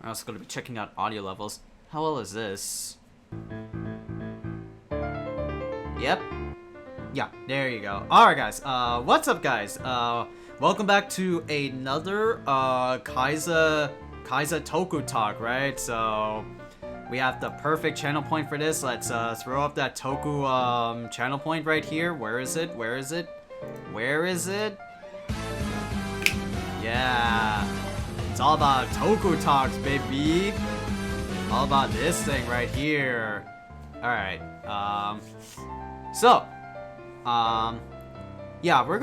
I'm also gonna be checking out audio levels. How well is this? Yep. Yeah, there you go. Alright guys, what's up guys? Welcome back to another Khaiza Toku talk, right? So we have the perfect channel point for this. Let's throw up that Toku channel point right here. Where is it? Where is it? Where is it? Yeah. It's all about Toku talks, baby. All about this thing right here. Alright. Yeah, we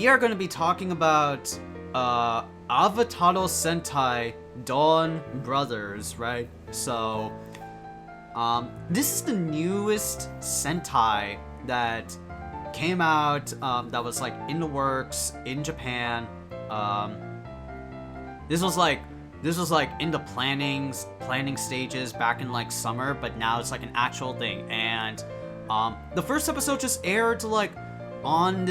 are gonna be talking about Avataro Sentai Donbrothers, right? So this is the newest Sentai that came out, that was like in the works in Japan. This was like in the planning stages back in like summer, but now it's like an actual thing. And the first episode just aired like on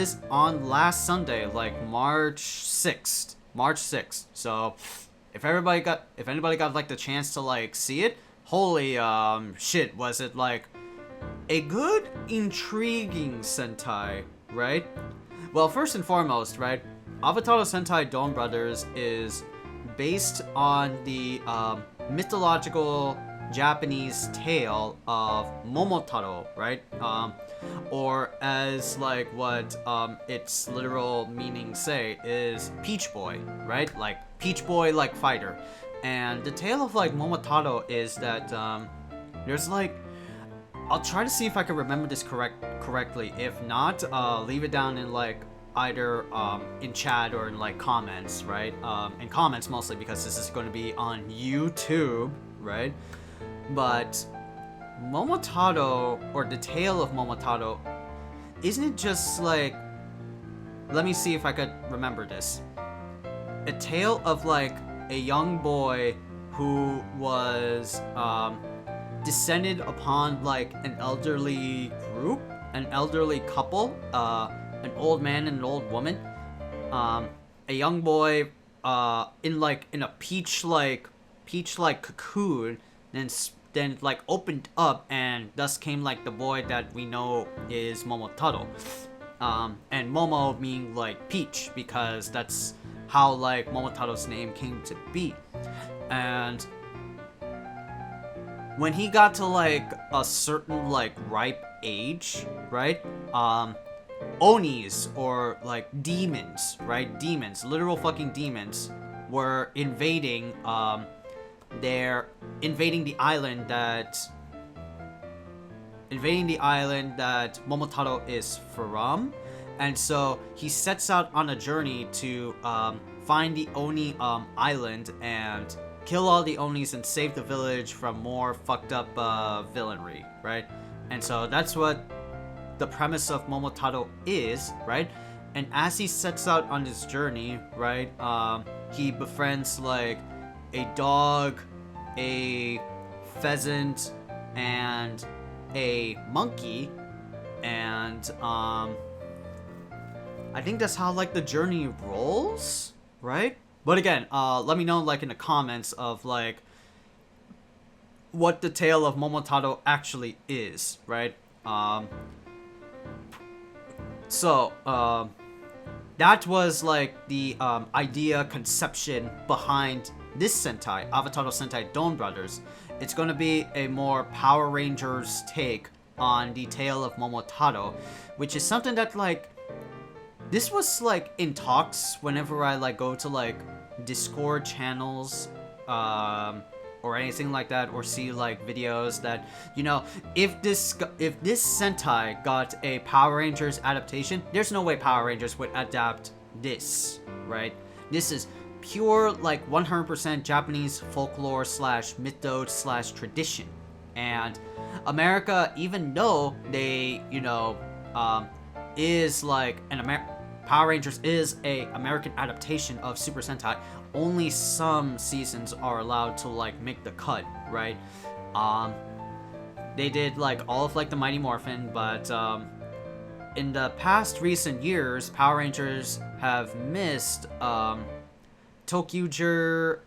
last Sunday, like March 6th. So if anybody got like the chance to like see it, holy shit, was it like a good, intriguing Sentai, right? Well, first and foremost, right, Avataro Sentai Donbrothers is based on the mythological Japanese tale of Momotaro, right? Or as like what its literal meaning say is Peach Boy, right? Like Peach Boy like fighter. And the tale of like Momotaro is that there's like, I'll try to see if I can remember this correctly. If not, leave it down in like either in chat or in like comments, right? In comments mostly because this is going to be on YouTube, right? But Momotaro, or the tale of Momotaro, isn't it just like, let me see if I could remember this. A tale of like a young boy who was descended upon like an elderly couple, an old man and an old woman. A young boy in a peach like cocoon, then like opened up, and thus came like the boy that we know is Momotaro. And Momo meaning like peach, because that's how like Momotaro's name came to be. And when he got to like a certain like ripe age, right? Onis, or like demons, right? Demons, literal fucking demons, were invading they're invading the island that Momotaro is from. And so he sets out on a journey to find the Oni island and kill all the Onis and save the village from more fucked up villainry, right? And so that's what the premise of Momotaro is, right? And as he sets out on his journey, right, he befriends like a dog, a pheasant, and a monkey, and I think that's how like the journey rolls, right? But again, let me know like in the comments of like what the tale of Momotaro actually is, right? So that was like the conception behind this Sentai, Avataro Sentai Donbrothers. It's going to be a more Power Rangers take on the tale of Momotaro, which is something that like, this was like in talks whenever I like go to like Discord channels, or anything like that, or see like videos that, you know, if this Sentai got a Power Rangers adaptation, there's no way Power Rangers would adapt this, right? This is pure like 100% Japanese folklore / mythos / tradition. And America, even though they, you know, is like Power Rangers is a American adaptation of Super Sentai, only some seasons are allowed to like make the cut, right? They did like all of like the Mighty Morphin, but in the past recent years, Power Rangers have missed Tokyuger,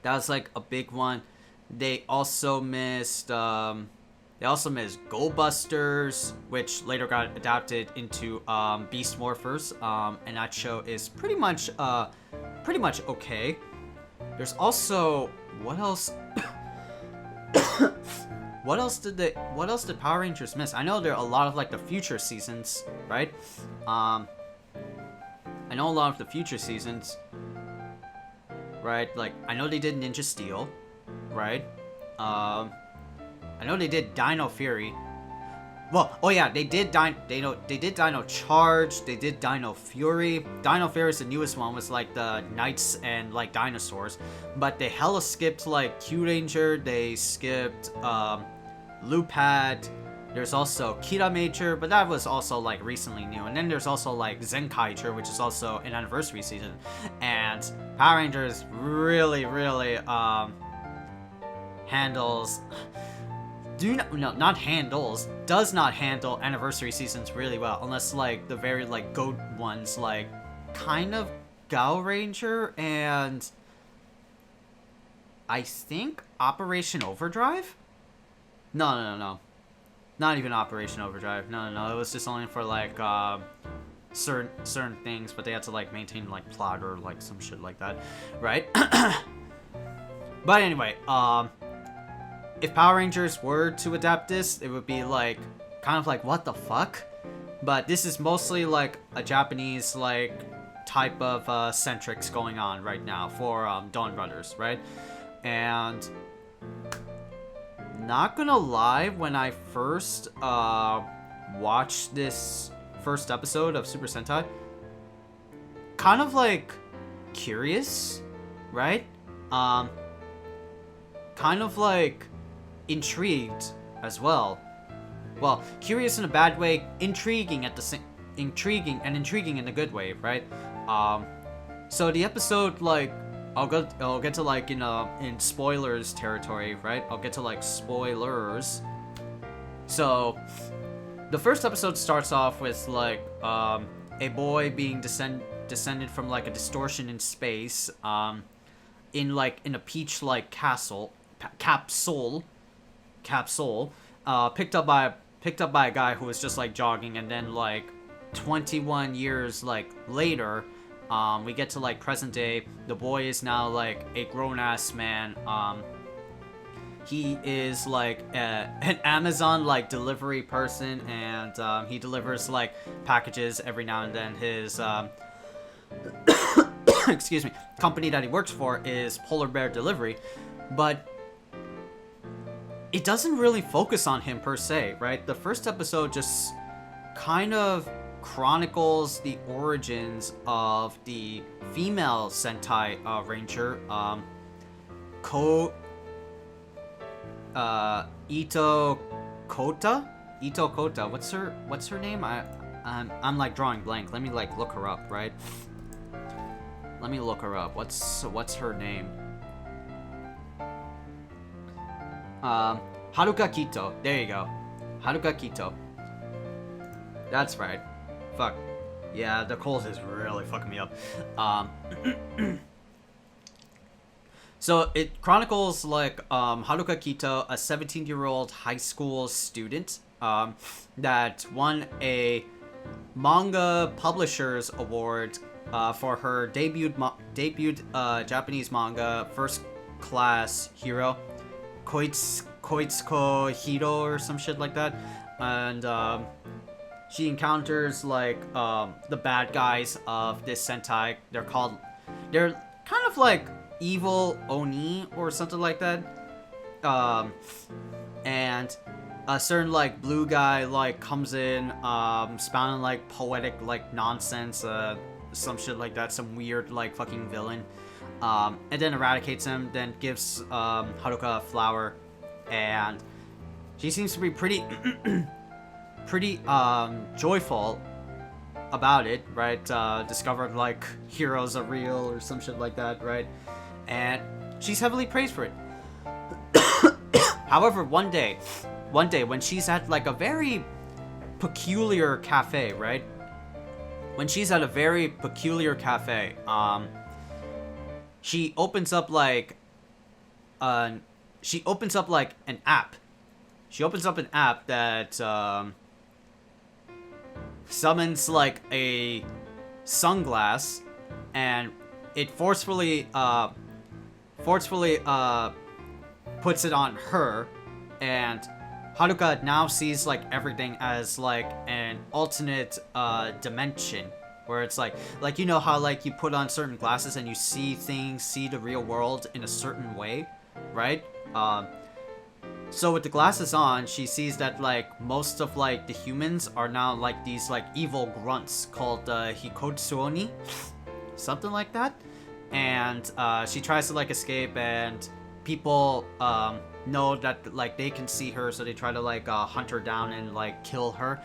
that was like a big one. They also missed Go Busters, which later got adapted into Beast Morphers, and that show is pretty much okay. There's also what else? What else did Power Rangers miss? I know there are a lot of like the future seasons, right? I know a lot of the future seasons, right? Like I know they did Ninja Steel, right? I know they did Dino Fury. Well, oh yeah, they did Dino Charge, they did Dino Fury. Dino Fury is the newest one, was like the knights and like dinosaurs. But they hella skipped like Q Ranger, they skipped Lupad. There's also Kira Major, but that was also like recently new. And then there's also like Zenkaiger, which is also an anniversary season. And Power Rangers really handles does not handle anniversary seasons really well, unless like the very like GOAT ones, like kind of Gao Ranger and I think Operation Overdrive. No, not even Operation Overdrive. No, it was just only for like certain things, but they had to like maintain like plot or like some shit like that, right? But anyway, if Power Rangers were to adapt this, it would be like kind of like what the fuck. But this is mostly like a Japanese like type of centrics going on right now for Donbrothers, right? And not gonna lie, when I first watched this first episode of Super Sentai, kind of like curious, right? Kind of like intrigued as well. Well, curious in a bad way, intriguing in a good way, right? So the episode, like, I'll get to like in spoilers territory, right? I'll get to like spoilers. So the first episode starts off with like a boy being descended from like a distortion in space, in a peach like capsule, picked up by a guy who was just like jogging, and then like 21 years like later, we get to like present day. The boy is now like a grown-ass man. He is like an Amazon like delivery person, and he delivers like packages every now and then. His excuse me, company that he works for is Polar Bear Delivery, but it doesn't really focus on him per se, right? The first episode just kind of chronicles the origins of the female Sentai Ranger, Ito Kota. What's her name? I'm like drawing blank. Let me like look her up, right? Let me look her up. What's her name? Haruka Kito. There you go. Haruka Kito. That's right. Fuck. Yeah, the cold is really fucking me up. So it chronicles like Haruka Kito, a 17-year-old high school student that won a manga publishers award for her debuted Japanese manga First Class Hero, Koitsuko Hiro or some shit like that. And she encounters like the bad guys of this Sentai. They're kind of like evil Oni or something like that. And a certain like blue guy like comes in, spouting like poetic like nonsense, some shit like that, some weird like fucking villain, and then eradicates him, then gives Haruka a flower, and she seems to be pretty joyful about it, right? Discovered like heroes are real or some shit like that, right? And she's heavily praised for it. However, one day when she's at like a very peculiar cafe, right? when she's at a very peculiar cafe, she opens up like an app. She opens up an app that summons like a sunglass, and it forcefully puts it on her, and Haruka now sees like everything as like an alternate dimension, where it's like you know how like you put on certain glasses and you see the real world in a certain way, right? So with the glasses on, she sees that like most of like the humans are now like these like evil grunts called Hikotsuoni, something like that. And she tries to like escape, and people know that like they can see her, so they try to like hunt her down and like kill her.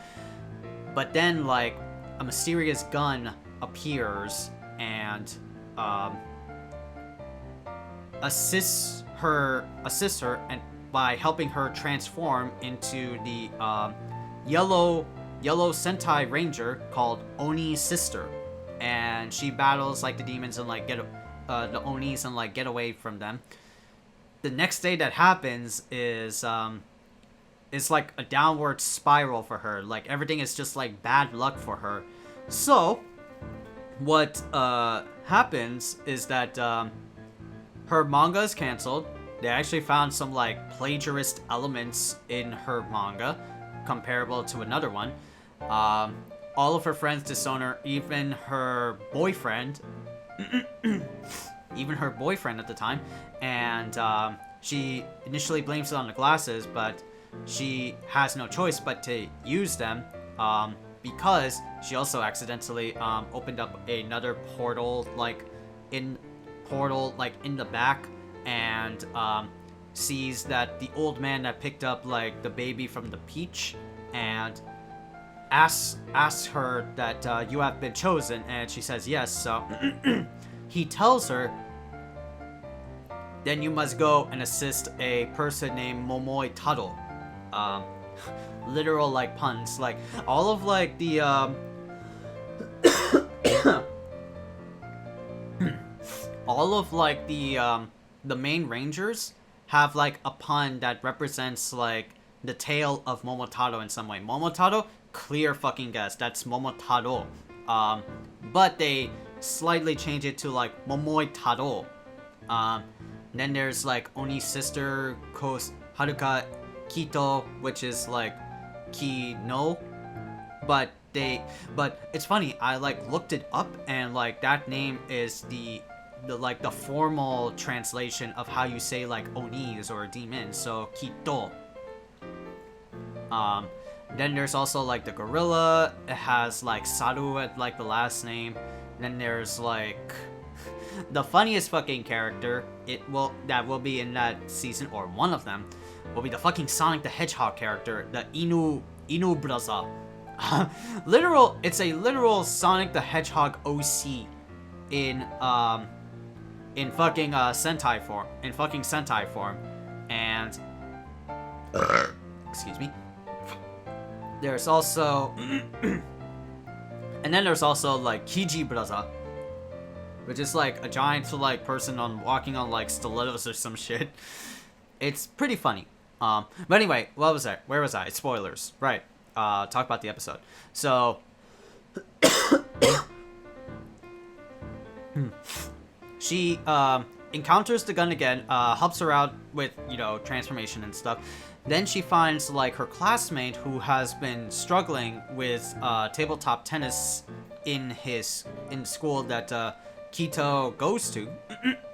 But then like a mysterious gun appears and assists her and by helping her transform into the yellow Sentai Ranger called Oni's sister, and she battles like the demons and like get the Onis and like get away from them. The next day that happens is like a downward spiral for her. Like everything is just like bad luck for her. So what happens is that her manga is canceled. They actually found some like plagiarist elements in her manga, comparable to another one. All of her friends disown her, even her boyfriend, at the time, and she initially blames it on the glasses, but she has no choice but to use them, because she also accidentally opened up another portal in the back, and sees that the old man that picked up like the baby from the peach, and asks her that you have been chosen, and she says yes. So he tells her, then you must go and assist a person named Momoi Taro. Literal like puns, like all of like the all of like the main rangers have like a pun that represents like the tale of Momotaro in some way. Momotaro, clear fucking guess, that's Momotaro. But they slightly change it to like Momoi Taro. Then there's like Oni's sister, Haruka Kito, which is like Ki no. But it's funny, I like looked it up, and like that name is the formal translation of how you say like Onis or demons, so Kito. Then there's also like the gorilla, it has like Saru at like the last name. Then there's like the funniest fucking character that will be in that season, or one of them will be the fucking Sonic the Hedgehog character, the Inu brother. It's a literal Sonic the Hedgehog OC in fucking Sentai form, and excuse me. There's also and then there's also like Kiji brother, which is like a giant like person walking on like stilettos or some shit. It's pretty funny. But anyway, where was I? It's spoilers, right? Talk about the episode. So she encounters the gun again, helps her out with, transformation and stuff. Then she finds like her classmate who has been struggling with tabletop tennis in school that Kito goes to,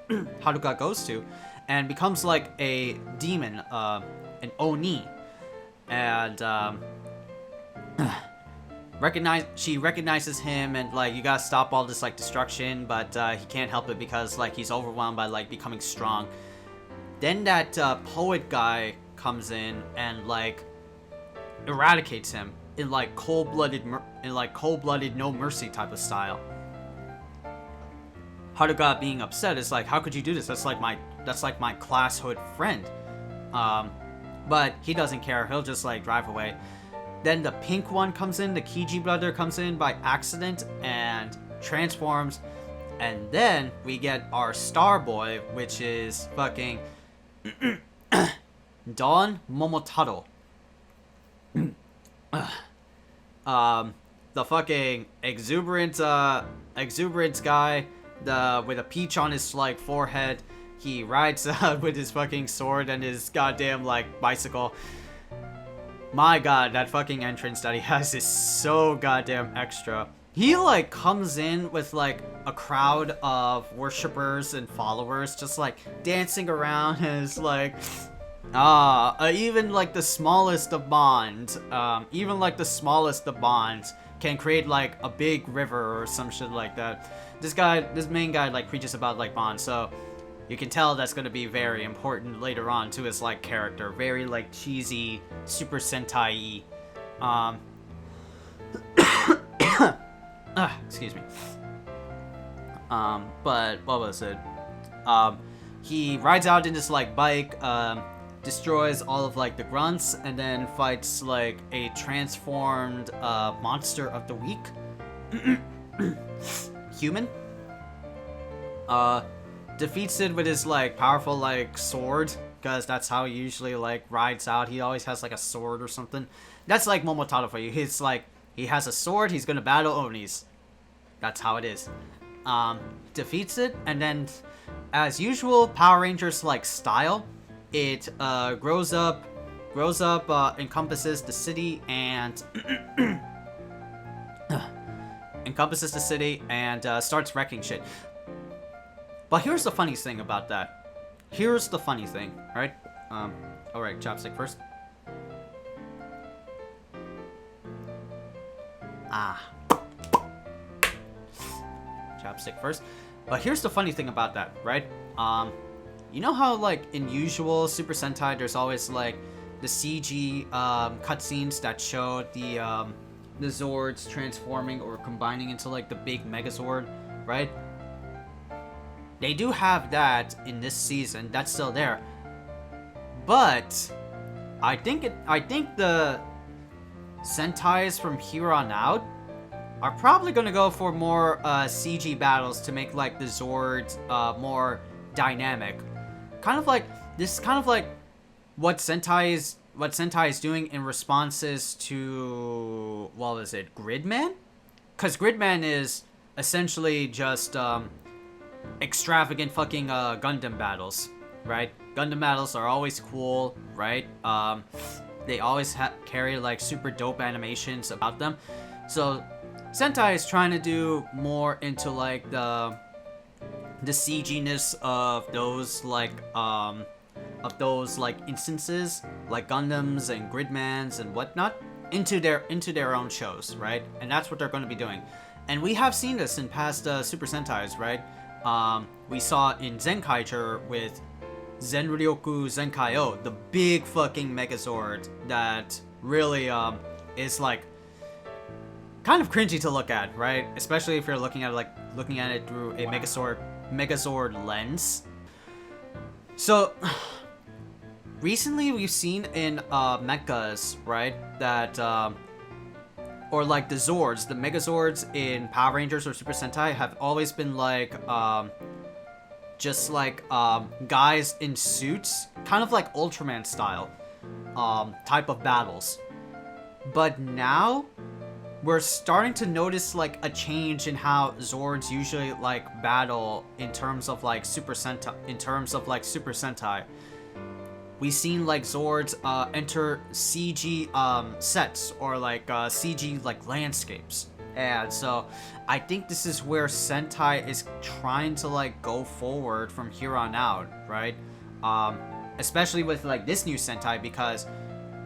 Haruka goes to, and becomes like a demon, an Oni, and she recognizes him, and like you gotta stop all this like destruction, but he can't help it because like he's overwhelmed by like becoming strong. Then that poet guy comes in and like eradicates him in like cold-blooded no mercy type of style. Haruka being upset is like, how could you do this? That's like my class hood friend. But he doesn't care. He'll just like drive away. Then the pink one comes in, the Kiji brother comes in by accident and transforms. And then we get our star boy, which is fucking Don Momotaro. The fucking exuberant guy, with a peach on his like forehead. He rides with his fucking sword and his goddamn like bicycle. My god, that fucking entrance that he has is so goddamn extra. He like comes in with like a crowd of worshippers and followers just like dancing around, and it's like even like the smallest of bonds can create like a big river or some shit like that. This main guy like preaches about like bonds, so you can tell that's gonna be very important later on to his like character. Very like cheesy, Super Sentai. Excuse me. But what was it? He rides out in this like bike, destroys all of like the grunts, and then fights like a transformed monster of the week. Human. Defeats it with his like powerful like sword, because that's how he usually like rides out. He always has like a sword or something. That's like Momotaro for you. He's like, he has a sword, he's gonna battle Onis. That's how it is. Defeats it, and then as usual, Power Rangers like style, it grows up, encompasses the city and starts wrecking shit. But here's the funny thing about that. Here's the funny thing, alright? Alright, chopstick first. Chopstick first. But here's the funny thing about that, right? You know how, like, in usual Super Sentai, there's always, like, the CG cutscenes that show the Zords transforming or combining into, like, the big Megazord, right? They do have that in this season. That's still there. But I think the Sentais from here on out are probably gonna go for more CG battles to make like the Zords more dynamic. Kind of like what Sentai is doing in responses to, what was it, Gridman? Because Gridman is essentially just extravagant fucking Gundam battles, right? Gundam battles are always cool, right? They always carry like super dope animations about them. So Sentai is trying to do more into like the CG-ness of those like instances, like Gundams and Gridmans and whatnot, into their own shows, right? And that's what they're going to be doing. And we have seen this in past Super Sentais, right? We saw in Zenkaiger with Zenryoku Zenkai-O, the big fucking Megazord that really is like kind of cringy to look at, right? Especially if you're looking at it through a Megazord lens. So recently we've seen in mechas, right, that or like the Zords, the Megazords in Power Rangers or Super Sentai have always been like just like guys in suits, kind of like Ultraman style type of battles. But now we're starting to notice like a change in how Zords usually like battle in terms of like Super Sentai. We've seen like Zords enter CG sets or like CG like landscapes. And so I think this is where Sentai is trying to like go forward from here on out, right? Especially with like this new Sentai, because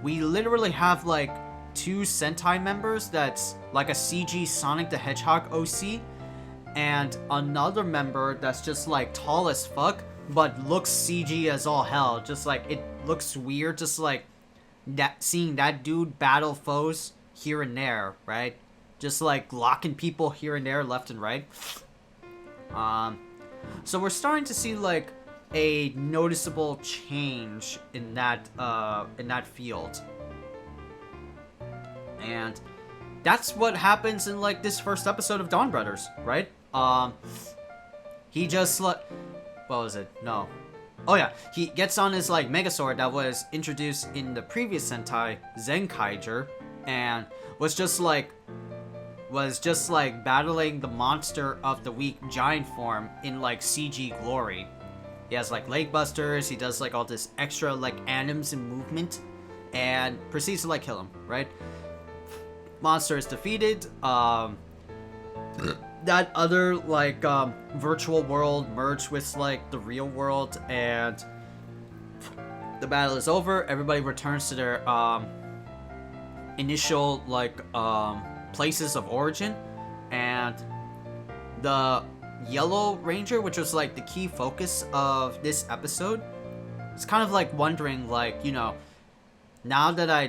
we literally have like 2 Sentai members that's like a CG Sonic the Hedgehog OC, and another member that's just like tall as fuck but looks CG as all hell. Just like it looks weird, just like that, seeing that dude battle foes here and there, right? Just like locking people here and there, left and right. So we're starting to see like a noticeable change in that field. And that's what happens in like this first episode of Donbrothers, right? He just like, what was it? No. Oh yeah, he gets on his like Megazord that was introduced in the previous Sentai, Zenkaiger, and was just like battling the monster of the week giant form in like CG glory. He has like leg busters, he does like all this extra like anims and movement, and proceeds to like kill him, right? Monster is defeated. That other like virtual world merged with like the real world, and the battle is over. Everybody returns to their initial like places of origin, and the Yellow Ranger, which was like the key focus of this episode, is kind of like wondering, like, you know, now that I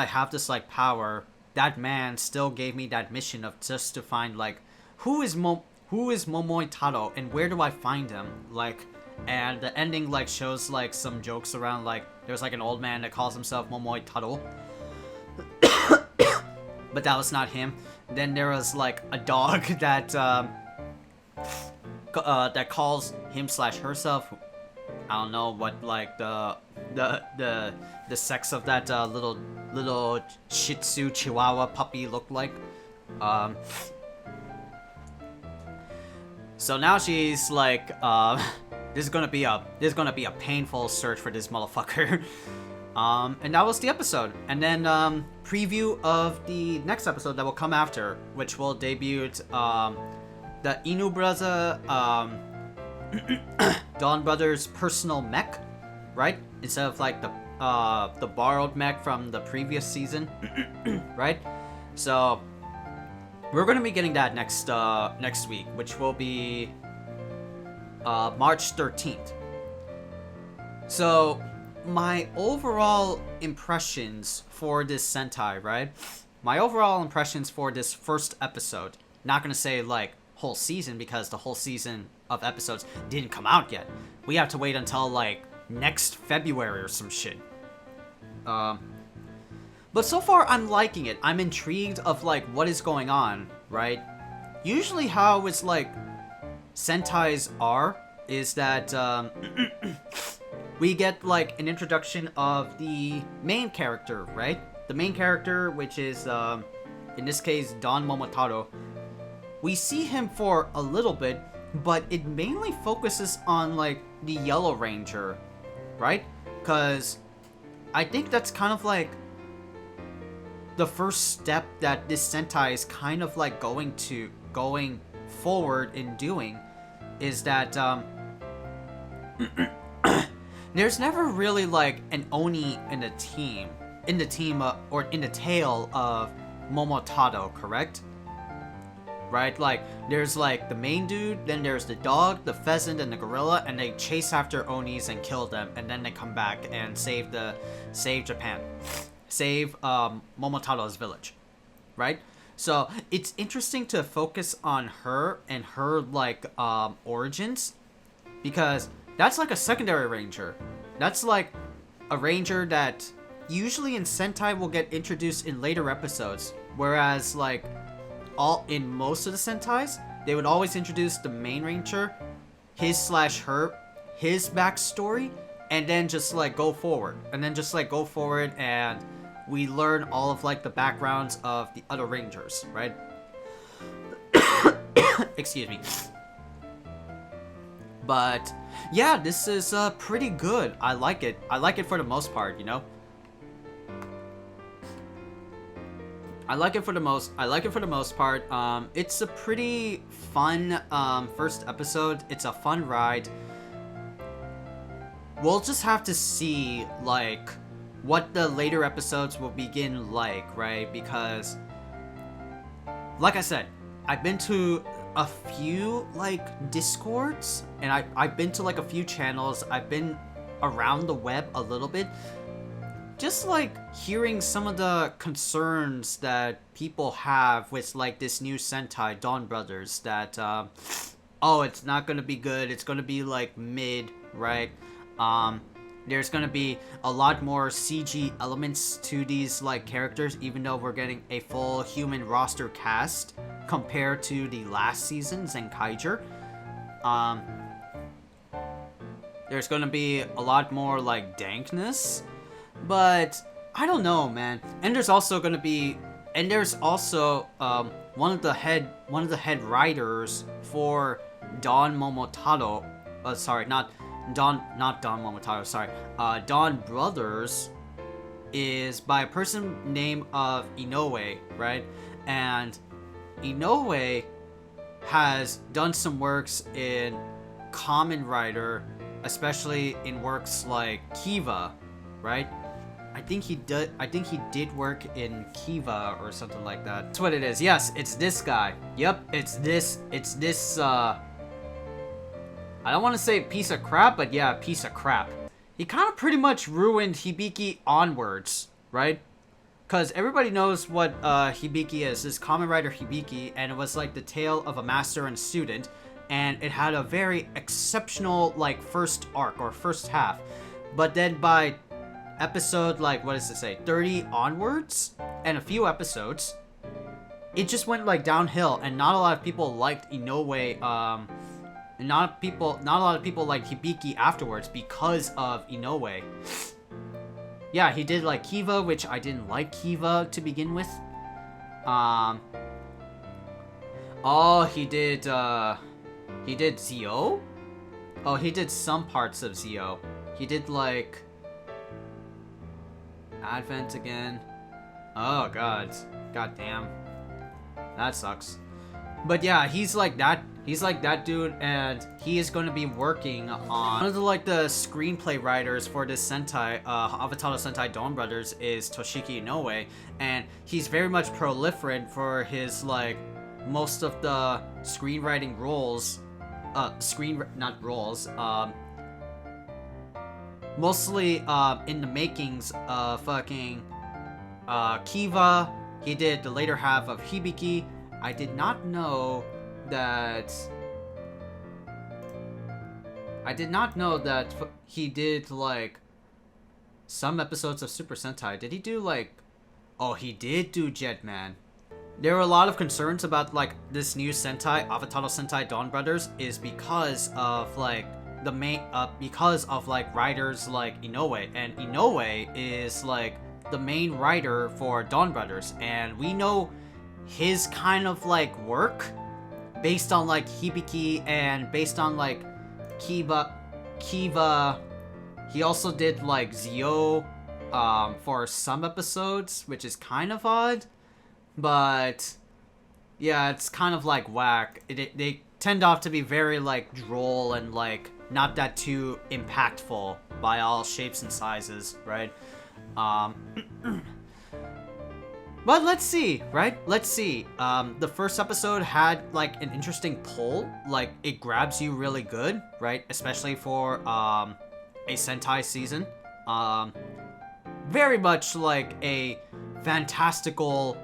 have this like power, that man still gave me that mission of just to find like who is Momoi Taro and where do I find him, like. And the ending like shows like some jokes around, like there's like an old man that calls himself Momoi Taro, but that was not him. Then there was like a dog that that calls him / herself. I don't know what like the sex of that little Shih Tzu Chihuahua puppy looked like. So now she's like, this is gonna be a painful search for this motherfucker. And that was the episode. And then preview of the next episode that will come after, which will debut the Inu Brother Donbrothers personal mech, right? Instead of like the borrowed mech from the previous season, right? So we're gonna be getting that next week, which will be March 13th. So my overall impressions for this Sentai, right? My overall impressions for this first episode. Not gonna say like whole season, because the whole season of episodes didn't come out yet. We have to wait until like next February or some shit. But so far I'm liking it. I'm intrigued of like what is going on, right? Usually how it's like Sentais are is that we get like an introduction of the main character, right? The main character, which is in this case Don Momotaro. We see him for a little bit, but it mainly focuses on like the Yellow Ranger, right? Because I think that's kind of like the first step that this Sentai is kind of like going forward in doing, is that there's never really like an Oni in the team or in the tail of Momotaro, correct? Right? Like there's like the main dude, then there's the dog, the pheasant, and the gorilla, and they chase after Onis and kill them, and then they come back and save Japan. Save Momotaro's village, right? So it's interesting to focus on her and her like origins, because that's like a secondary ranger. That's like a ranger that usually in Sentai will get introduced in later episodes, whereas like in most of the Sentais they would always introduce the main ranger, his / her, his backstory, and then just like go forward, and we learn all of like the backgrounds of the other rangers, right? Excuse me. But yeah, this is pretty good. I like it. I like it for the most part, you know. I like it for the most part. It's a pretty fun first episode. It's a fun ride. We'll just have to see like what the later episodes will begin like, right? Because like I said, I've been to a few like Discords, and I've been to like a few channels. I've been around the web a little bit, just like hearing some of the concerns that people have with like this new Sentai Donbrothers, that oh, it's not gonna be good, it's gonna be like mid, right? there's gonna be a lot more CG elements to these like characters, even though we're getting a full human roster cast compared to the last season, Zenkaiger. There's gonna be a lot more like dankness, but I don't know, man. And there's also one of the head writers for Don Momotaro. Sorry, not Don Momotaro. Sorry, Donbrothers is by a person named of Inoue, right? And Inoue has done some works in Kamen Rider, especially in works like Kiva, right? I think he did work in Kiva or something like that. That's what it is. Yes, it's this guy. Yep, it's this I don't want to say piece of crap, but yeah, piece of crap. He kind of pretty much ruined Hibiki onwards, right? Because everybody knows what Hibiki is, this Kamen Rider Hibiki, and it was like the tale of a master and student, and it had a very exceptional like first arc or first half. But then by episode, like, what does it say, 30 onwards, and a few episodes, it just went like downhill, and not a lot of people liked Inoue, not a lot of people liked Hibiki afterwards because of Inoue. Yeah, he did like Kiva, which I didn't like Kiva to begin with. Oh, he did Zio? Oh, he did some parts of Zio. He did like Advent again. Oh god. God damn. That sucks. But yeah, he's like that dude, and he is going to be working on one of the like the screenplay writers for this Sentai, Avataro Sentai Donbrothers, is Toshiki Inoue, and he's very much proliferate for his like most of the screenwriting roles, mostly in the makings of fucking Kiva. He did the later half of Hibiki. I did not know that he did like some episodes of Super Sentai. Did he do like... Oh, he did do Jetman. There were a lot of concerns about like this new Sentai, Avataro Sentai Donbrothers, is because of like the main because of like writers like Inoue, and Inoue is like the main writer for Donbrothers, and we know his kind of like work based on like Hibiki and based on like Kiva. He also did like Zio for some episodes, which is kind of odd, but yeah, it's kind of like whack. They tend off to be very like droll and like not that too impactful by all shapes and sizes, right? But let's see, right? Let's see. The first episode had like an interesting pull, like it grabs you really good, right? Especially for a Sentai season. Very much like a fantastical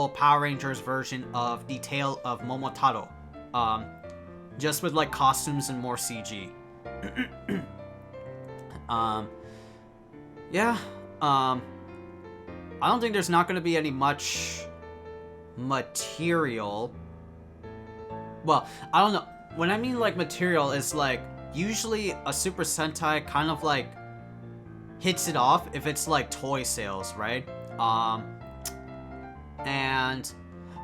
Power Rangers version of the Tale of Momotaro. Just with like costumes and more CG. Yeah. I don't think there's not going to be any much material. Well, I don't know. When I mean like material, it's like usually a Super Sentai kind of like hits it off if it's like toy sales, right? And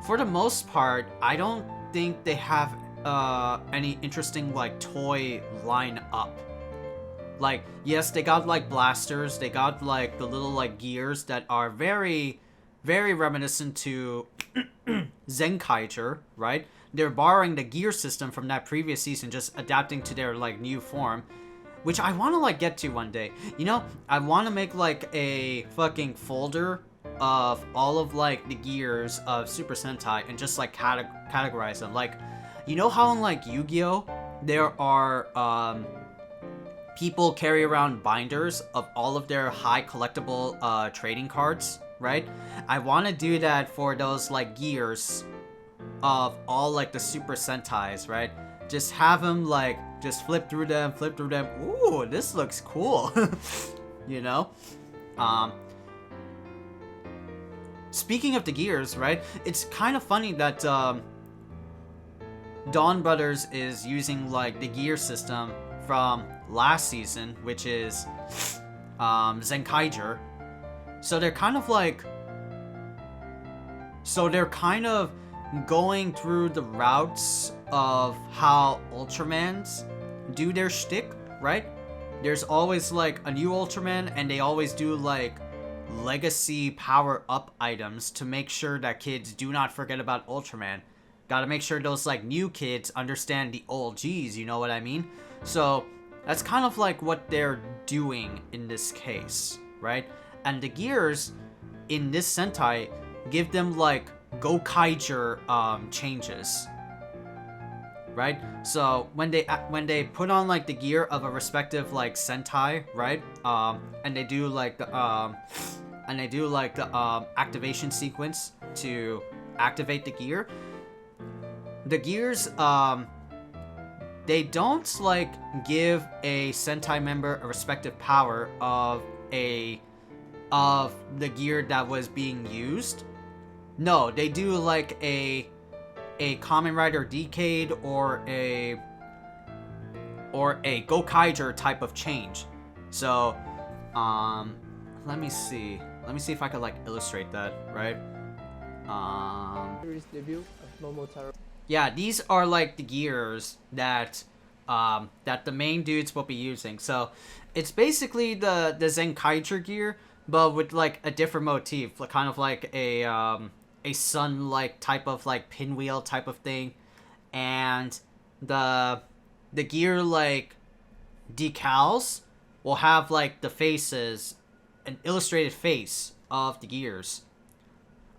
for the most part, I don't think they have any interesting like toy line up. Like, yes, they got like blasters, they got like the little like gears that are very, very reminiscent to Zenkaiger, right? They're borrowing the gear system from that previous season, just adapting to their like new form, which I want to like get to one day. You know, I want to make like a fucking folder of all of like the gears of Super Sentai and just like categorize them. Like, you know how in like Yu-Gi-Oh there are people carry around binders of all of their high collectible trading cards, right? I want to do that for those like gears of all like the Super Sentais, right? just have him like just flip through them. Ooh, this looks cool. You know? Speaking of the gears, right? It's kind of funny that Donbrothers is using like the gear system from last season, which is Zenkaiger. So they're kind of like, going through the routes of how Ultramans do their shtick, right? There's always like a new Ultraman, and they always do like legacy power-up items to make sure that kids do not forget about Ultraman. Gotta make sure those like new kids understand the old G's, you know what I mean? So that's kind of like what they're doing in this case, right? And the gears in this Sentai give them like Gokaiger changes, right? So when they put on like the gear of a respective like Sentai, right? And they do like the activation sequence to activate the gear. The gears they don't like give a Sentai member a respective power of the gear that was being used. No, they do like a Kamen Rider Decade or a Gokaiger type of change. So, let me see if I could like illustrate that, right? Debut of Momotaro. Yeah, these are like the gears that the main dudes will be using. So, it's basically the Zenkaiger gear, but with like a different motif, like kind of like a sun-like type of like pinwheel type of thing, and the gear like decals will have like the faces, an illustrated face of the gears,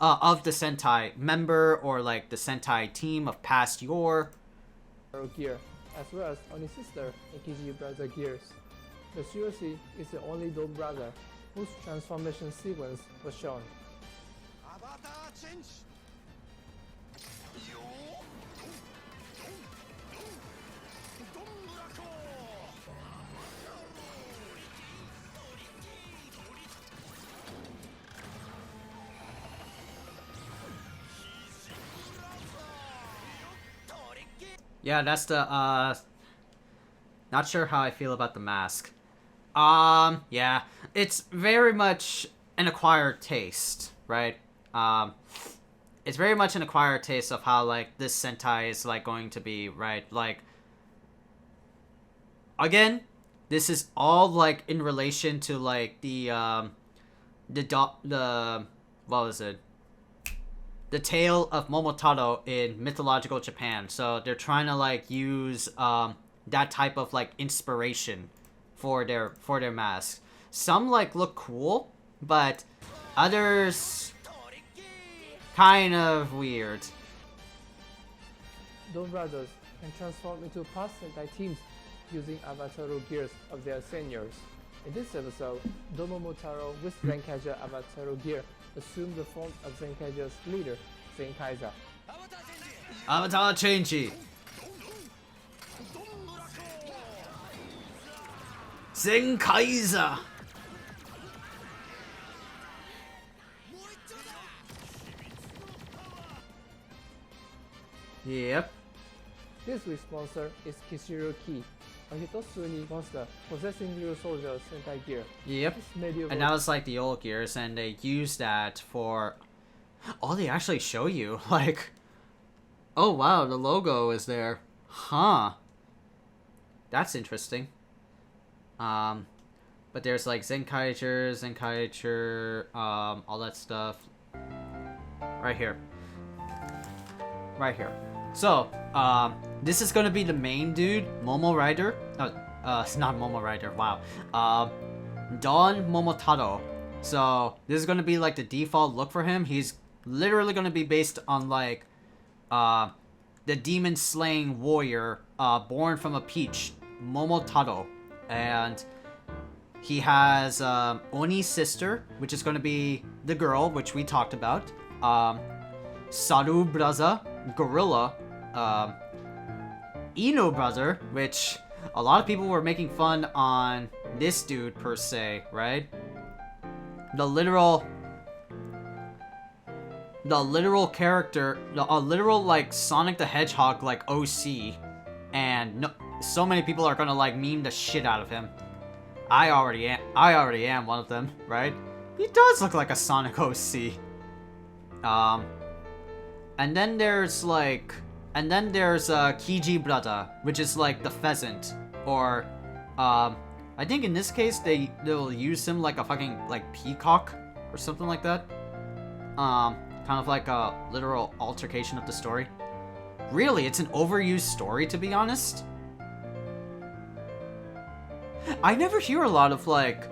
of the Sentai member or like the Sentai team of past yore. Gear, as well as Oni's sister and Kiji brother gears. The Suyoshi is the only Dome brother whose transformation sequence was shown. Yeah, that's the not sure how I feel about the mask. Yeah, it's very much an acquired taste, right? It's very much an acquired taste of how like this Sentai is like going to be, right? Like, again, this is all like in relation to like the what was it? The tale of Momotaro in mythological Japan. So they're trying to like use that type of like inspiration for their masks. Some like look cool, but others kind of weird. Dome brothers can transform into past Sentai teams using Avataro gears of their seniors. In this episode, Momotaro with Zenkaiger Avataro gear assumed the form of Zenkaiger's leader, Khaiza. Avatar Sentai. Khaiza. Yep. This week's sponsor is Kishiro Ki, a Hitotsuni monster possessing Little Soldier Sentai gear. Yep. And that was like the old gears, and they use that for... Oh, they actually show you, like... Oh wow, the logo is there. Huh. That's interesting. But there's like Zenkaiger, all that stuff. Right here. Right here. So, this is gonna be the main dude, Momo Rider. It's not Momo Rider, wow. Don Momotaro. So, this is gonna be like the default look for him. He's literally gonna be based on like, the demon slaying warrior, born from a peach, Momotaro. And he has, Oni's sister, which is gonna be the girl, which we talked about. Saru brother, gorilla, Ino brother, which a lot of people were making fun on this dude per se, right? The literal character, a literal like Sonic the Hedgehog like OC, and no, so many people are gonna like meme the shit out of him. I already am one of them, right? He does look like a Sonic OC. And then there's Kiji brother, which is like the pheasant, or I think in this case they'll use him like a fucking like peacock or something like that. Kind of like a literal altercation of the story. Really, it's an overused story, to be honest. I never hear a lot of like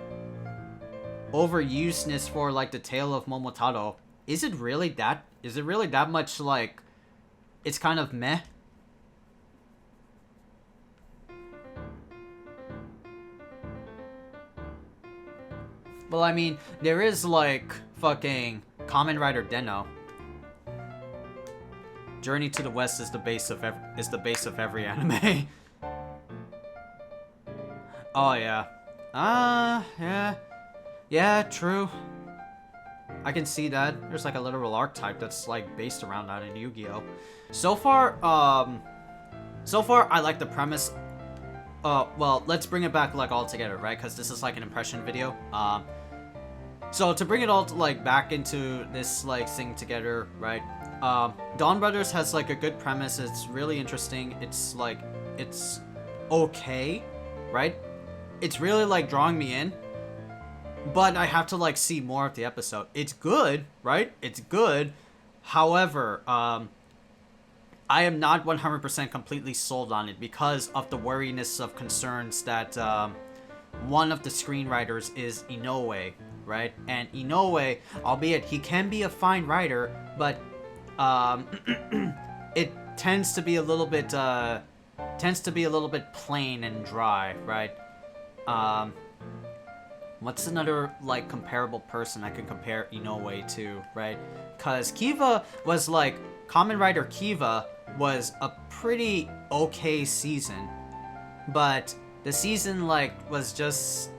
overusedness for like the tale of Momotaro. Is it really that much like it's kind of meh? Well, I mean, there is like fucking Kamen Rider Den-O. Journey to the West is the base of every anime. Oh yeah. Yeah, true. I can see that. There's like a literal archetype that's like based around that in Yu-Gi-Oh. So far I like the premise. Well, let's bring it back like all together, right? Because this is like an impression video. So to bring it all like back into this like thing together, right? Donbrothers has like a good premise. It's really interesting. It's like it's okay, right? It's really like drawing me in. But I have to like see more of the episode. It's good, right? It's good. However, I am not 100% completely sold on it because of the worriness of concerns that one of the screenwriters is Inoue, right? And Inoue, albeit he can be a fine writer, but it tends to be a little bit plain and dry, right? What's another, like, comparable person I can compare Inoue to, right? Because Kiva was, like, Kamen Rider Kiva was a pretty okay season. But the season, like, was just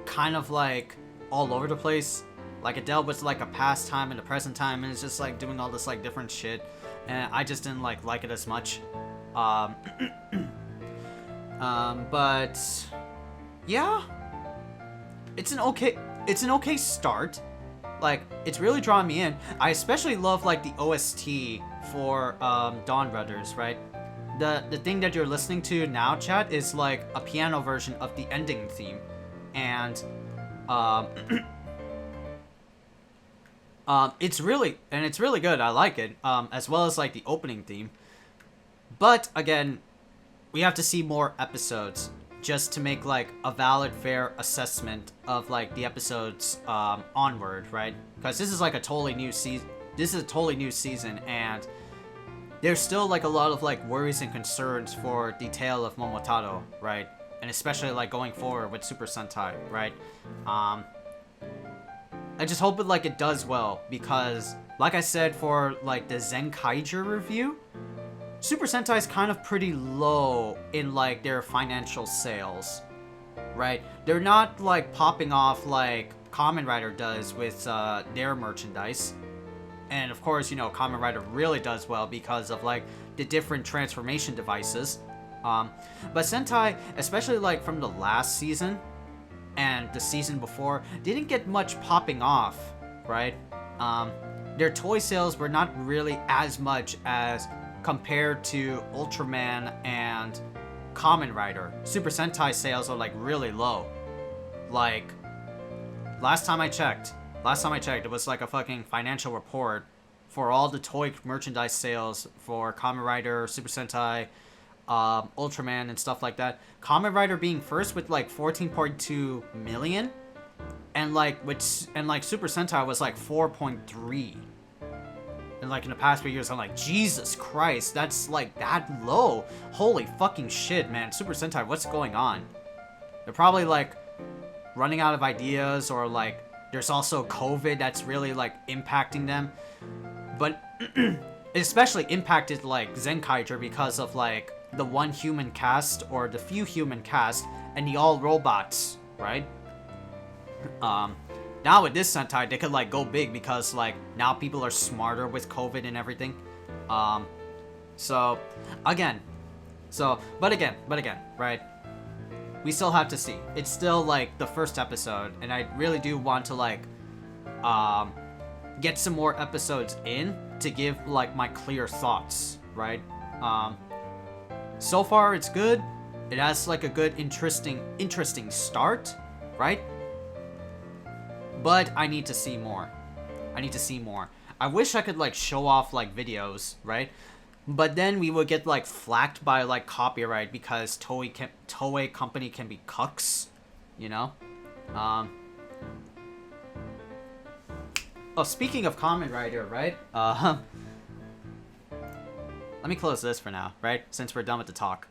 kind of, like, all over the place. Like, it dealt with, like, a past time and a present time, and it's just, like, doing all this, like, different shit. And I just didn't, like it as much. But... yeah... It's an okay start. Like, it's really drawing me in. I especially love, like, the OST for Donbrothers, right? The thing that you're listening to now, chat, is like a piano version of the ending theme. And it's really good. I like it. As well as like the opening theme. But again, we have to see more episodes just to make like a valid, fair assessment of like the episodes onward, right? Because this is like a totally new season. This is a totally new season, and there's still like a lot of like worries and concerns for the tale of Momotaro, right? And especially like going forward with Super Sentai, right? I just hope it does well, because like I said for like the Zenkaiger review, Super Sentai is kind of pretty low in like their financial sales, right? They're not like popping off like Kamen Rider does with their merchandise. And of course, you know, Kamen Rider really does well because of like the different transformation devices. But Sentai, especially like from the last season and the season before, didn't get much popping off, right? Their toy sales were not really as much as compared to Ultraman and Kamen Rider. Super Sentai sales are like really low. Like, last time I checked, it was like a fucking financial report for all the toy merchandise sales for Kamen Rider, Super Sentai, Ultraman, and stuff like that. Kamen Rider being first with like 14.2 million, and like Super Sentai was like 4.3. And like in the past few years, I'm like, Jesus Christ, that's like that low. Holy fucking shit, man. Super Sentai, what's going on? They're probably like running out of ideas, or like there's also COVID that's really like impacting them. But it especially impacted like Zenkaiger because of like the one human cast or the few human cast and the all robots, right? Now with this Sentai, they could like go big because like now people are smarter with COVID and everything. So again, but again, right? We still have to see. It's still like the first episode, and I really do want to like get some more episodes in to give like my clear thoughts, right? So far it's good. It has like a good interesting start, right? But I need to see more. I wish I could like show off like videos, right? But then we would get like flacked by like copyright because Toei company can be cucks, you know? Oh, speaking of Kamen Rider, right? Let me close this for now, right? Since we're done with the talk.